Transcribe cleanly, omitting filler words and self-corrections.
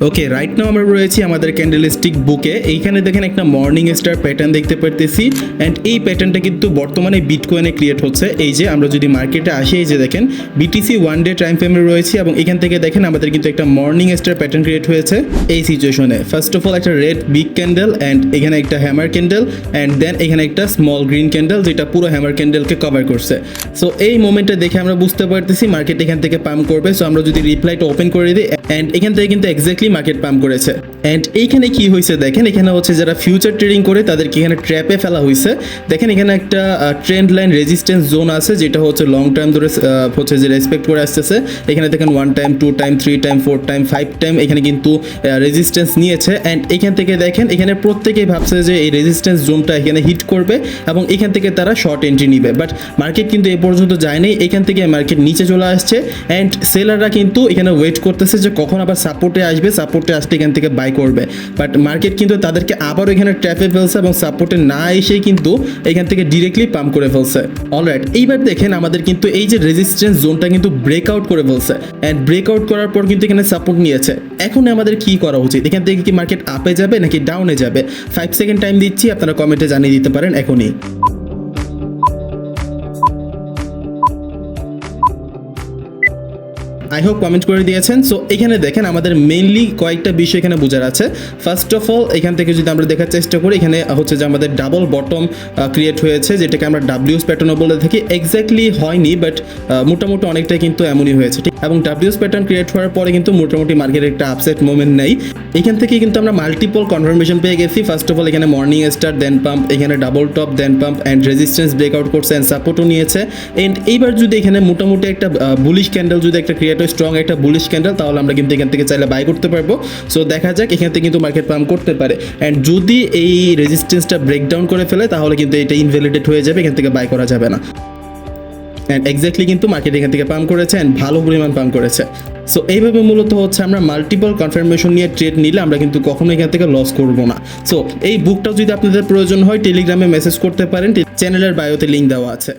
ওকে, right now আমরা রয়েছি আমাদের ক্যান্ডেলস্টিক বুকে। এইখানে দেখেন একটা মর্নিং স্টার প্যাটার্ন দেখতে পারতেছি, অ্যান্ড এই প্যাটার্নটা কিন্তু বর্তমানে বিটকয়েনে ক্রিয়েট হচ্ছে। এই যে আমরা যদি মার্কেটে আসি, এই যে দেখেন বিটিসি 1 ডে টাইম ফ্রেমে রয়েছে, এবং এখান থেকে দেখেন আমাদের কিন্তু একটা মর্নিং স্টার প্যাটার্ন ক্রিয়েট হয়েছে এই সিচুয়েশনে। ফার্স্ট অফ অল একটা রেড বিগ ক্যান্ডেল, অ্যান্ড এখানে একটা হ্যামার ক্যান্ডেল, অ্যান্ড দেন এখানে একটা স্মল গ্রিন ক্যান্ডেল যেটা পুরো হ্যামার ক্যান্ডেলকে কভার করছে। সো এই মোমেন্টে দেখে আমরা বুঝতে পারতেছি মার্কেট এখান থেকে পাম্প করবে। সো আমরা যদি রিপ্লাইটা ওপেন করে দিই, অ্যান্ড এখান থেকে কিন্তু এক্স্যাক্টলি মার্কেট পাম্প করেছে। অ্যান্ড এইখানে কি হয়েছে দেখেন, এখানে হচ্ছে যারা ফিউচার ট্রেডিং করে তাদেরকে এখানে ট্র্যাপে ফেলা হয়েছে। দেখেন এখানে একটা ট্রেন্ড লাইন রেজিস্ট্যান্স জোন আছে, যেটা হচ্ছে লং টাইম ধরে হচ্ছে যে রেসপেক্ট করে আসতেছে। এখানে দেখেন 1 time 2 time 3 time 4 time 5 time এখানে কিন্তু রেজিস্ট্যান্স নিয়েছে। অ্যান্ড এখান থেকে দেখেন এখানে প্রত্যেকেই ভাবছে যে এই রেজিস্ট্যান্স জোনটা এখানে হিট করবে এবং এখান থেকে তারা শর্ট এন্ট্রি নিবে, বাট মার্কেট কিন্তু এ পর্যন্ত যায়নি। এখান থেকে মার্কেট নিচে চলে আসছে, অ্যান্ড সেলাররা কিন্তু এখানে ওয়েট করতেছে যে কখন আবার সাপোর্টে আসবে, সাপোর্টে আসলে এখান থেকে বাই করবে। বাট মার্কেট কিন্তু তাদেরকে আবারও এখানে ট্র্যাপে ফেলছে এবং সাপোর্টে না এসেই কিন্তু এখান থেকে ডিরেক্টলি পাম্প করে ফেলছে। অলরাইট, এইবার দেখেন আমাদের কিন্তু এই যে রেজিস্ট্যান্স জোনটা কিন্তু ব্রেকআউট করে ফেলছে, অ্যান্ড ব্রেকআউট করার পর কিন্তু এখানে সাপোর্ট নিয়েছে। এখন আমাদের কি করা উচিত? এখান থেকে কি মার্কেট আপে যাবে নাকি ডাউনে যাবে? 5 সেকেন্ড টাইম দিচ্ছি, আপনারা কমেন্টে জানিয়ে দিতে পারেন এখনই। আই হোপ কমেন্ট করে দিয়েছেন। সো এখানে দেখেন আমাদের মেইনলি কয়েকটা বিষয় এখানে বোঝার আছে। ফার্স্ট অফ অল এখান থেকে যদি আমরা দেখার চেষ্টা করি, এখানে হচ্ছে যে আমাদের ডাবল বটম ক্রিয়েট হয়েছে, যেটাকে আমরা ডাব্লিউএস প্যাটার্নও বলে থাকি। এক্স্যাক্টলি হয়নি, বাট মোটামুটি অনেকটাই কিন্তু এমনই হয়েছে, ঠিক। এবং ডাব্লিউএস প্যাটার্ন ক্রিয়েট হওয়ার পরে কিন্তু মোটামুটি মার্কেটের একটা আপসেট মোমেন্ট নেই। এখান থেকে কিন্তু আমরা মাল্টিপল কনফার্মেশন পেয়ে গেছি। ফার্স্ট অফ অল এখানে মর্নিং স্টার, দেন পাম্প, এখানে double top, then pump, and resistance breakout করছে, অ্যান্ড সাপোর্টও নিয়েছে। এন্ড এইবার যদি এখানে মোটামুটি একটা বুলিশ ক্যান্ডেল যদি একটা ক্রিয়েট হয়, স্ট্রং একটা বুলিশ ক্যান্ডেল, তাহলে আমরা কিন্তু এখান থেকে চাইলে বাই করতে পারবো। সো দেখা যাক, এখান থেকে কিন্তু মার্কেট পাম্প করতে পারে, অ্যান্ড যদি এই রেজিস্ট্যান্সটা ব্রেকডাউন করে ফেলে তাহলে কিন্তু এটা ইনভ্যালিডেট হয়ে যাবে, এখান থেকে বাই করা যাবে না। অ্যান্ড এক্স্যাক্টলি কিন্তু মার্কেট এখান থেকে পাম্প করেছে, অ্যান্ড ভালো পরিমাণ পাম্প করেছে। সো এইভাবে মূলত হচ্ছে আমরা মাল্টিপল কনফার্মেশন নিয়ে ট্রেড নিলে আমরা কিন্তু কখনো এখান থেকে লস করব না। সো এই বুকটা যদি আপনাদের প্রয়োজন হয় টেলিগ্রামে মেসেজ করতে পারেন, চ্যানেলের বায়োতে লিঙ্ক দেওয়া আছে।